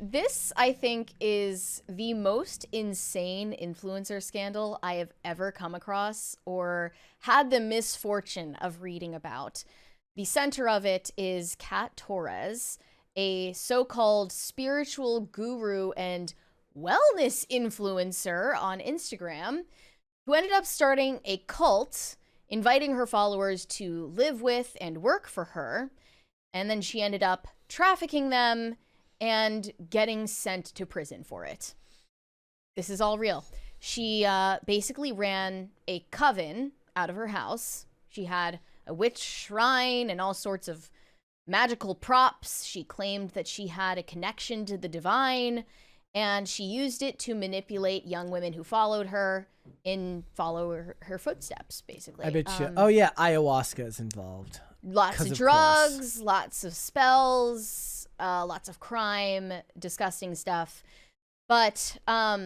This, I think, is the most insane influencer scandal I have ever come across or had the misfortune of reading about. The center of it is Torres, a so-called spiritual guru and wellness influencer on Instagram, who ended up starting a cult, inviting her followers to live with and work for her, and then she ended up trafficking them and getting sent to prison for it. This is all real. She basically ran a coven out of her house. She had a witch shrine and all sorts of magical props. She claimed that she had a connection to the divine, and she used it to manipulate young women who followed her her footsteps, basically. I bet you. Oh yeah, ayahuasca is involved. Lots of drugs, lots of spells, lots of crime, disgusting stuff. But how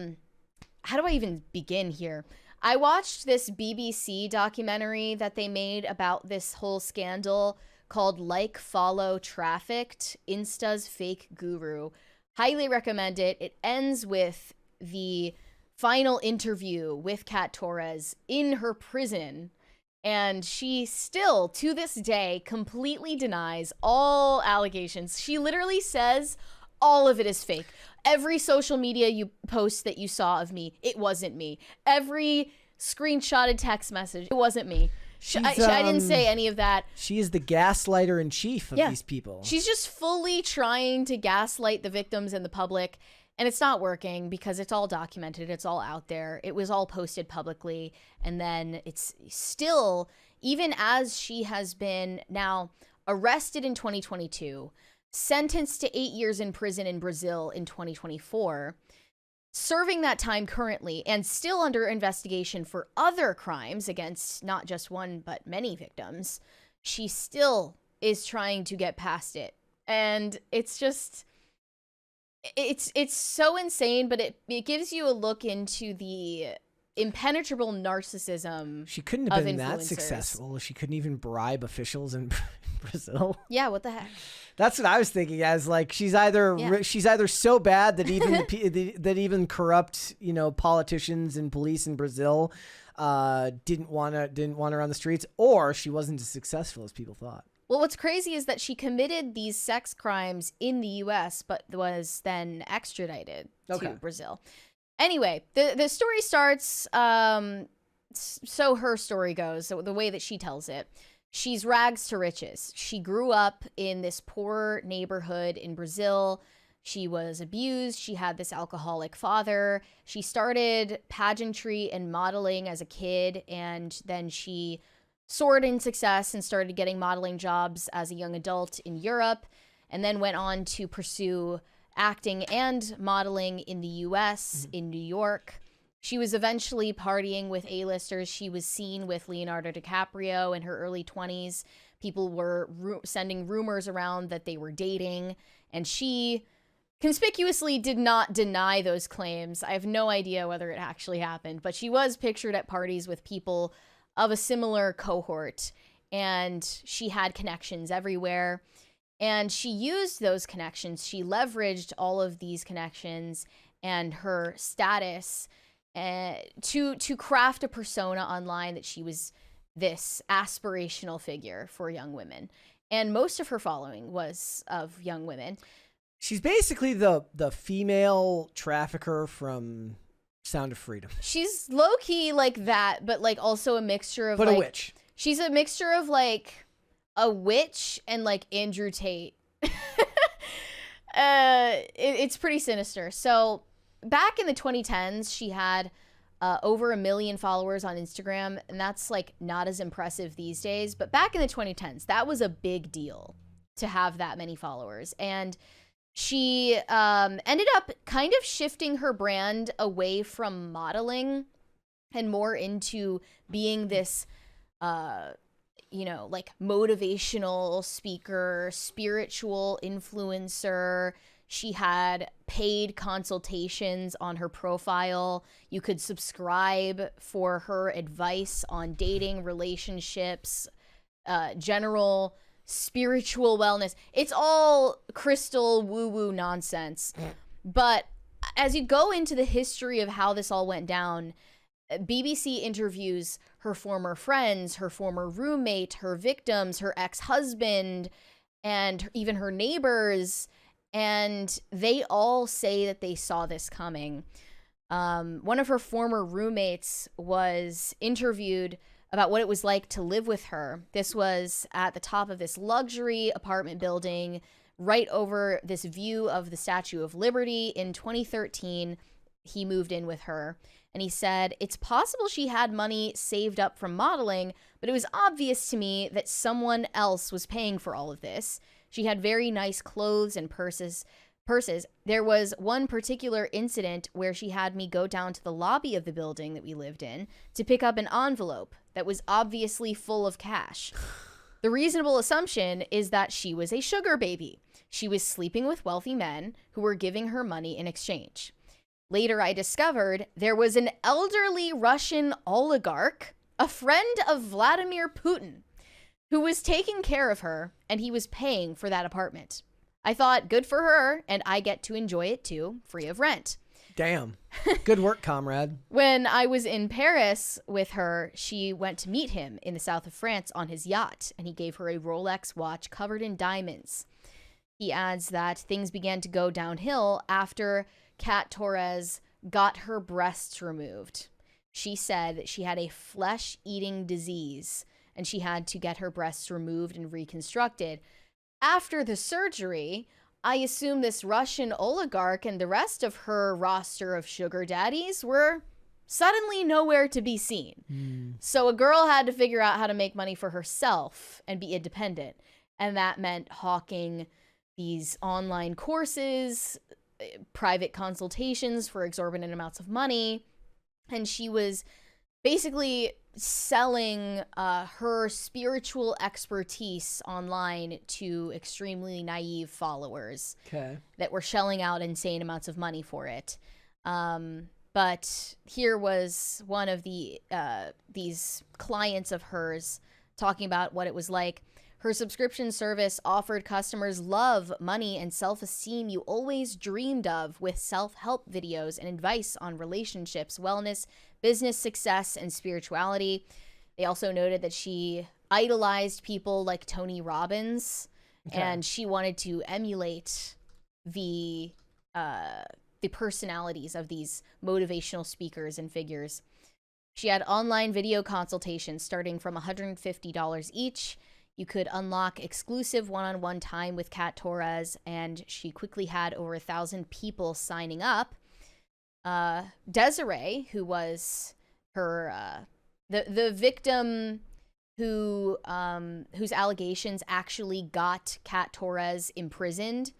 do I even begin here? I watched this BBC documentary that they made about this whole scandal called Like, Follow, Trafficked, Insta's Fake Guru. Highly recommend it. It ends with the final interview with Torres in her prison. And she still, to this day, completely denies all allegations. She literally says all of it is fake. Every social media you post that you saw of me, it wasn't me. Every screenshotted text message, it wasn't me. I didn't say any of that. She is the gaslighter in chief of these people. She's just fully trying to gaslight the victims and the public. And it's not working because it's all documented. It's all out there. It was all posted publicly. And then it's still, even as she has been now arrested in 2022, sentenced to 8 years in prison in Brazil in 2024, serving that time currently and still under investigation for other crimes against not just one, but many victims, she still is trying to get past it. And it's just... It's so insane, but it gives you a look into the impenetrable narcissism. She couldn't have been that successful. She couldn't even bribe officials in Brazil. Yeah, what the heck? That's what I was thinking. As like she's either so bad that even that even corrupt politicians and police in Brazil didn't want her on the streets, or she wasn't as successful as people thought. Well, what's crazy is that she committed these sex crimes in the U.S., but was then extradited to Brazil. Anyway, the story starts, so her story goes, so the way that she tells it. She's rags to riches. She grew up in this poor neighborhood in Brazil. She was abused. She had this alcoholic father. She started pageantry and modeling as a kid, and then she soared in success and started getting modeling jobs as a young adult in Europe, and then went on to pursue acting and modeling in the US, in New York. She was eventually partying with A-listers. She was seen with Leonardo DiCaprio in her early 20s. People were sending rumors around that they were dating, and she conspicuously did not deny those claims. I have no idea whether it actually happened, but she was pictured at parties with people of a similar cohort, and she had connections everywhere, and she used those connections. She leveraged all of these connections and her status to craft a persona online that she was this aspirational figure for young women, and most of her following was of young women. She's basically the female trafficker from Sound of Freedom. She's low-key like that, but like also a mixture of a witch. She's a mixture of like a witch and like Andrew Tate. It's pretty sinister. So back in the 2010s, she had over 1 million followers on Instagram, and that's like not as impressive these days. But back in the 2010s, that was a big deal to have that many followers. And she ended up kind of shifting her brand away from modeling and more into being this, like motivational speaker, spiritual influencer. She had paid consultations on her profile. You could subscribe for her advice on dating, relationships, general spiritual wellness. It's all crystal woo-woo nonsense. But as you go into the history of how this all went down, BBC interviews her former friends, her former roommate, her victims, her ex-husband, and even her neighbors, and they all say that they saw this coming. One of her former roommates was interviewed about what it was like to live with her. This was at the top of this luxury apartment building right over this view of the Statue of Liberty. In 2013, he moved in with her, and he said, "It's possible she had money saved up from modeling, but it was obvious to me that someone else was paying for all of this. She had very nice clothes and purses. There was one particular incident where she had me go down to the lobby of the building that we lived in to pick up an envelope that was obviously full of cash. The reasonable assumption is that she was a sugar baby. She was sleeping with wealthy men who were giving her money in exchange. Later, I discovered there was an elderly Russian oligarch, a friend of Vladimir Putin, who was taking care of her, and he was paying for that apartment. I thought, good for her, and I get to enjoy it too, free of rent." Damn. Good work, comrade. When I was in Paris with her, she went to meet him in the south of France on his yacht, and he gave her a Rolex watch covered in diamonds. He adds that things began to go downhill after Kat Torres got her breasts removed. She said that she had a flesh-eating disease, and she had to get her breasts removed and reconstructed. After the surgery, I assume this Russian oligarch and the rest of her roster of sugar daddies were suddenly nowhere to be seen. So a girl had to figure out how to make money for herself and be independent. And that meant hawking these online courses, private consultations for exorbitant amounts of money. And she was basically selling her spiritual expertise online to extremely naive followers that were shelling out insane amounts of money for it. But here was one of these clients of hers talking about what it was like. Her subscription service offered customers love, money, and self-esteem you always dreamed of, with self-help videos and advice on relationships, wellness, business success, and spirituality. They also noted that she idolized people like Tony Robbins, and she wanted to emulate the personalities of these motivational speakers and figures. She had online video consultations starting from $150 each. You could unlock exclusive one-on-one time with Kat Torres, and she quickly had over 1,000 people signing up. Desiree, who was her the victim whose allegations actually got Kat Torres imprisoned.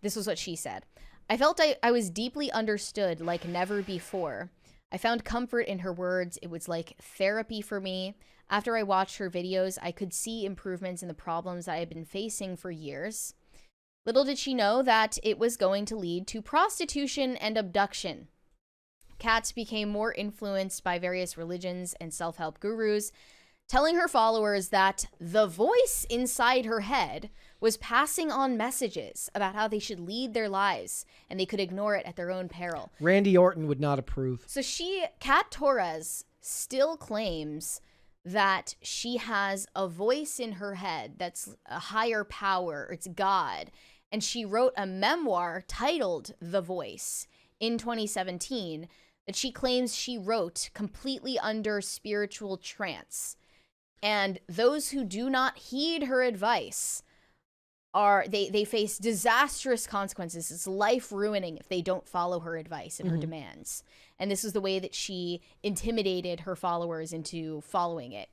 This was what she said. "I felt I was deeply understood like never before. I found comfort in her words. It was like therapy for me. After I watched her videos, I could see improvements in the problems I had been facing for years. Little did she know that it was going to lead to prostitution and abduction. Kat became more influenced by various religions and self-help gurus, telling her followers that the voice inside her head was passing on messages about how they should lead their lives and they could ignore it at their own peril." Randy Orton would not approve. So Kat Torres still claims that she has a voice in her head that's a higher power, it's God. And she wrote a memoir titled The Voice in 2017 that she claims she wrote completely under spiritual trance. And those who do not heed her advice they face disastrous consequences. It's life-ruining if they don't follow her advice and her demands. And this is the way that she intimidated her followers into following it,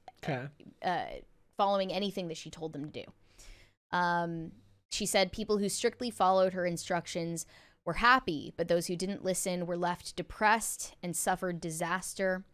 following anything that she told them to do. She said people who strictly followed her instructions were happy, but those who didn't listen were left depressed and suffered disaster.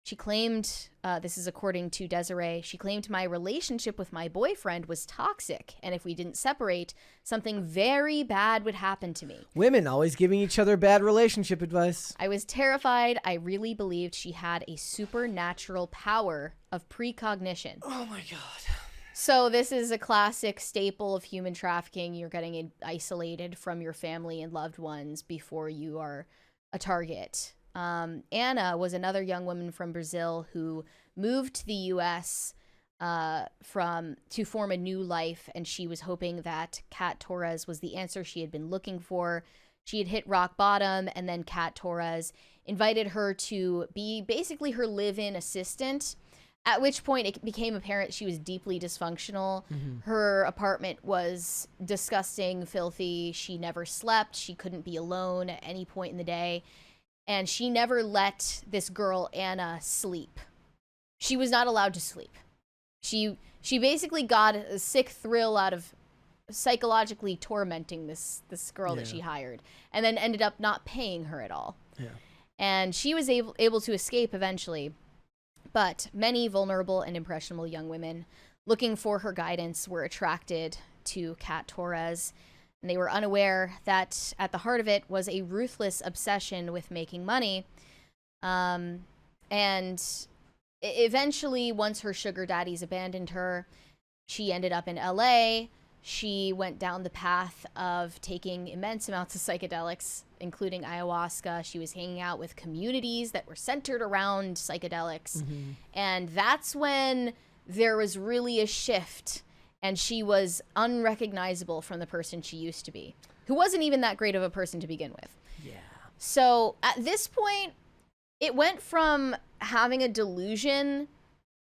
She claimed, this is according to Desiree, she claimed my relationship with my boyfriend was toxic, and if we didn't separate, something very bad would happen to me. Women always giving each other bad relationship advice. I was terrified. I really believed she had a supernatural power of precognition. Oh my God. So this is a classic staple of human trafficking. You're getting isolated from your family and loved ones before you are a target. Anna was another young woman from Brazil who moved to the U.S. To form a new life, and she was hoping that Kat Torres was the answer she had been looking for. She had hit rock bottom, and then Kat Torres invited her to be basically her live-in assistant, at which point it became apparent she was deeply dysfunctional. Her apartment was disgusting, filthy. She never slept. She couldn't be alone at any point in the day. And she never let this girl, Anna, sleep. She was not allowed to sleep. She basically got a sick thrill out of psychologically tormenting this girl that she hired, and then ended up not paying her at all. Yeah. And she was able to escape eventually. But many vulnerable and impressionable young women looking for her guidance were attracted to Kat Torres, and they were unaware that at the heart of it was a ruthless obsession with making money. And eventually, once her sugar daddies abandoned her, she ended up in LA. She went down the path of taking immense amounts of psychedelics, including ayahuasca. She was hanging out with communities that were centered around psychedelics. And that's when there was really a shift, and she was unrecognizable from the person she used to be, who wasn't even that great of a person to begin with. Yeah. So at this point, it went from having a delusion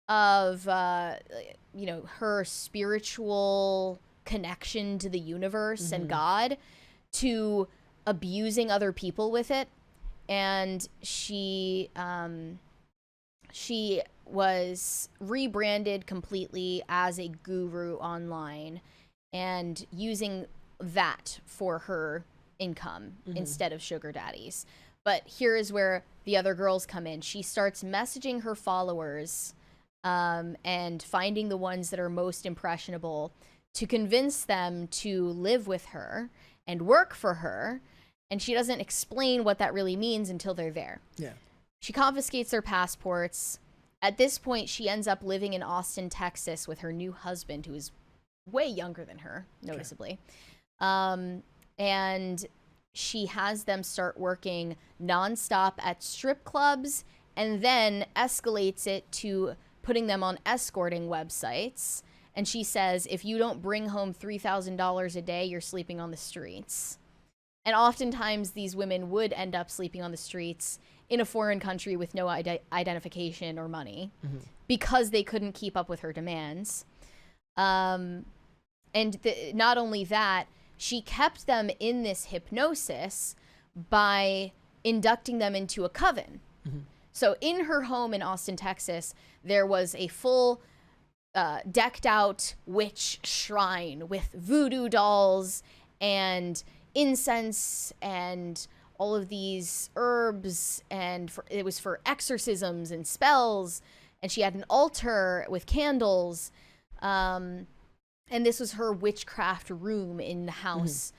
of, her spiritual connection to the universe and God, to abusing other people with it. And she was rebranded completely as a guru online and using that for her income instead of sugar daddies. But here is where the other girls come in. She starts messaging her followers and finding the ones that are most impressionable to convince them to live with her and work for her. And she doesn't explain what that really means until they're there. Yeah. She confiscates their passports. At this point, she ends up living in Austin, Texas with her new husband, who is way younger than her, noticeably. Okay. And she has them start working nonstop at strip clubs, and then escalates it to putting them on escorting websites. And she says, if you don't bring home $3,000 a day, you're sleeping on the streets. And oftentimes these women would end up sleeping on the streets in a foreign country with no identification or money because they couldn't keep up with her demands. And not only that, she kept them in this hypnosis by inducting them into a coven. So in her home in Austin, Texas, there was a full decked out witch shrine with voodoo dolls and incense and all of these herbs, and it was for exorcisms and spells, and she had an altar with candles, and this was her witchcraft room in the house.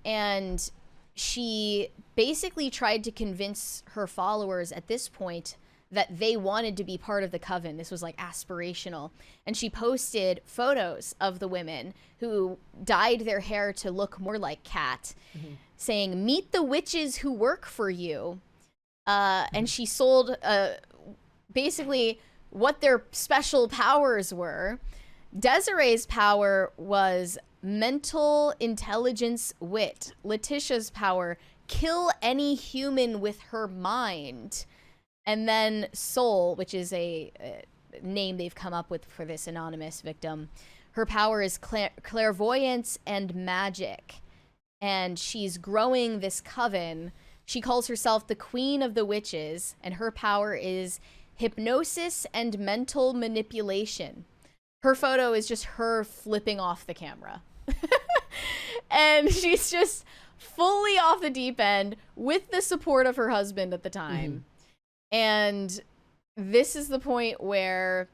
And she basically tried to convince her followers at this point that they wanted to be part of the coven. This was like aspirational. And she posted photos of the women who dyed their hair to look more like Kat, saying, meet the witches who work for you. And she sold basically what their special powers were. Desiree's power was mental intelligence wit. Letitia's power, kill any human with her mind. And then Soul, which is a name they've come up with for this anonymous victim, her power is clairvoyance and magic. And she's growing this coven. She calls herself the Queen of the Witches, and her power is hypnosis and mental manipulation. Her photo is just her flipping off the camera. And she's just fully off the deep end with the support of her husband at the time. And this is the point where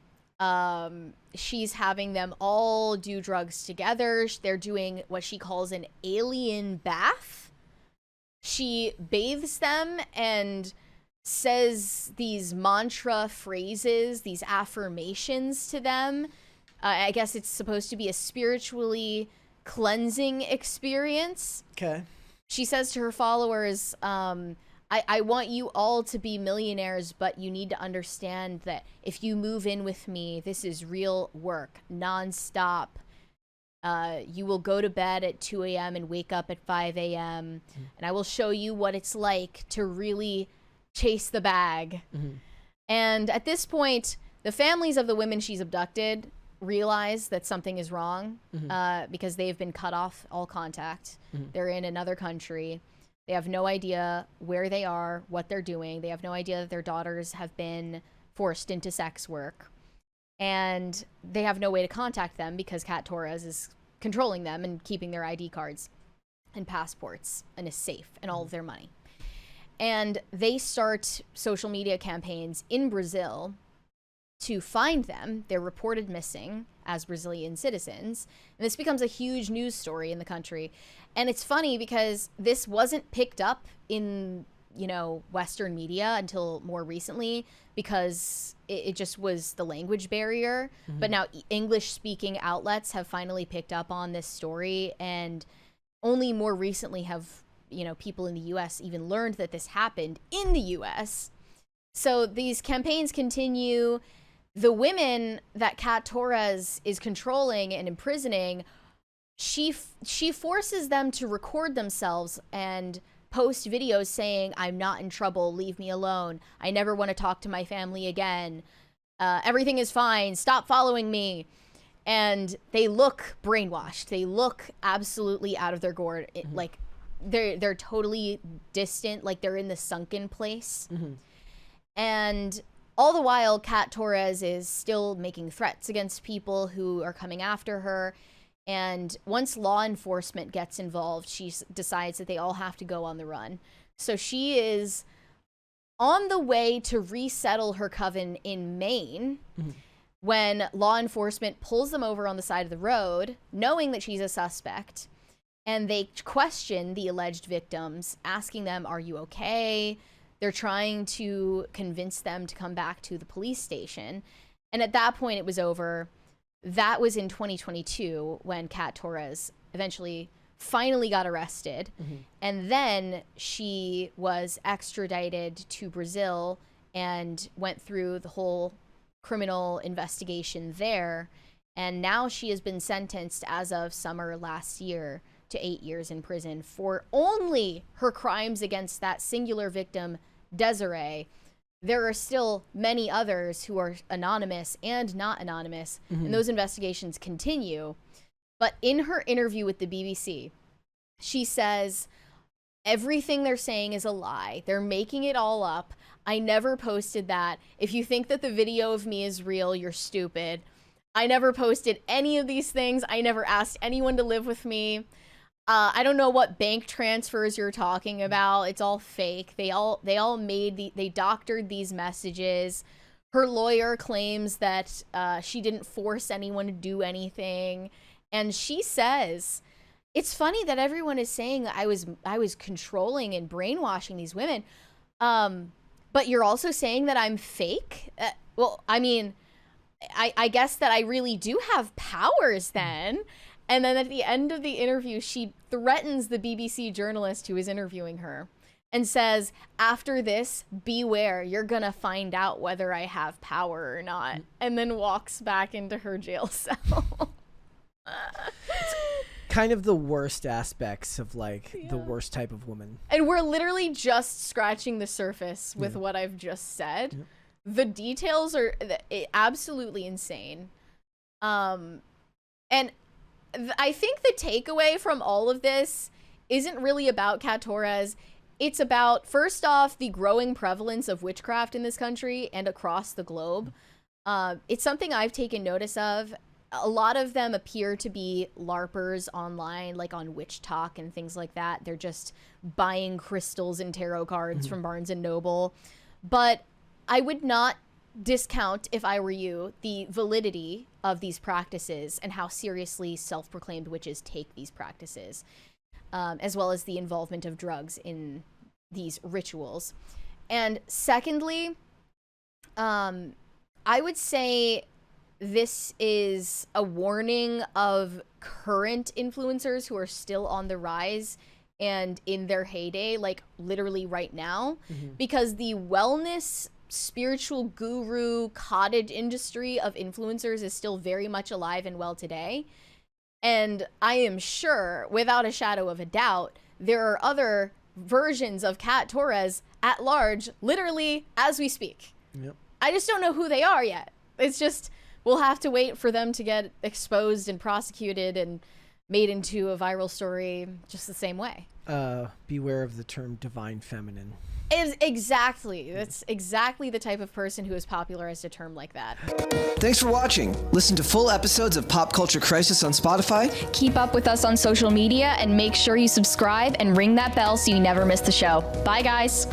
she's having them all do drugs together. They're doing what she calls an alien bath. She bathes them and says these mantra phrases, these affirmations to them, I guess it's supposed to be a spiritually cleansing experience. Okay. She says to her followers, I want you all to be millionaires, but you need to understand that if you move in with me, this is real work, nonstop. You will go to bed at 2 a.m. and wake up at 5 a.m. And I will show you what it's like to really chase the bag. And at this point, the families of the women she's abducted realize that something is wrong because they've been cut off all contact. They're in another country. They have no idea where they are, what they're doing. They have no idea that their daughters have been forced into sex work. And they have no way to contact them because Kat Torres is controlling them and keeping their ID cards and passports and is safe and all of their money. And they start social media campaigns in Brazil to find them. They're reported missing as Brazilian citizens. And this becomes a huge news story in the country. And it's funny because this wasn't picked up in, Western media until more recently because it just was the language barrier. But now English-speaking outlets have finally picked up on this story, and only more recently have, people in the U.S. even learned that this happened in the U.S. So these campaigns continue. The women that Kat Torres is controlling and imprisoning, she forces them to record themselves and post videos saying, I'm not in trouble, leave me alone, I never want to talk to my family again, everything is fine, stop following me. And they look brainwashed. They look absolutely out of their gourd. Like they're totally distant, like they're in the sunken place. And all the while, Kat Torres is still making threats against people who are coming after her. And once law enforcement gets involved, she decides that they all have to go on the run. So she is on the way to resettle her coven in Maine when law enforcement pulls them over on the side of the road, knowing that she's a suspect. And they question the alleged victims, asking them, are you okay? They're trying to convince them to come back to the police station. And at that point, it was over. That was in 2022 when Kat Torres eventually finally got arrested. And then she was extradited to Brazil and went through the whole criminal investigation there. And now she has been sentenced as of summer last year to 8 years in prison for only her crimes against that singular victim, Desiree. There are still many others who are anonymous and not anonymous, and those investigations continue. But in her interview with the BBC, she says, everything they're saying is a lie. They're making it all up. I never posted that. If you think that the video of me is real, you're stupid. I never posted any of these things. I never asked anyone to live with me. I don't know what bank transfers you're talking about. It's all fake. They all they doctored these messages. Her lawyer claims that she didn't force anyone to do anything. And she says, it's funny that everyone is saying I was controlling and brainwashing these women. But you're also saying that I'm fake? Well, I mean, I guess that I really do have powers then. And then at the end of the interview, she threatens the BBC journalist who is interviewing her and says, after this, beware, you're going to find out whether I have power or not. And then walks back into her jail cell. Kind of the worst aspects of the worst type of woman. And we're literally just scratching the surface with what I've just said. The details are absolutely insane. And I think the takeaway from all of this isn't really about Kat Torres. It's about, first off, the growing prevalence of witchcraft in this country and across the globe. It's something I've taken notice of. A lot of them appear to be LARPers online, like on Witch Talk and things like that. They're just buying crystals and tarot cards from Barnes & Noble. But I would not discount, if I were you, the validity of these practices and how seriously self-proclaimed witches take these practices, as well as the involvement of drugs in these rituals. And secondly, I would say this is a warning of current influencers who are still on the rise and in their heyday, like literally right now, because the wellness, spiritual guru, cottage industry of influencers is still very much alive and well today. And I am sure, without a shadow of a doubt, there are other versions of Kat Torres at large, literally as we speak. Yep. I just don't know who they are yet. It's just, we'll have to wait for them to get exposed and prosecuted and made into a viral story just the same way. Beware of the term divine feminine. Exactly. That's exactly the type of person who has popularized a term like that. Thanks for watching. Listen to full episodes of Pop Culture Crisis on Spotify. Keep up with us on social media and make sure you subscribe and ring that bell so you never miss the show. Bye, guys.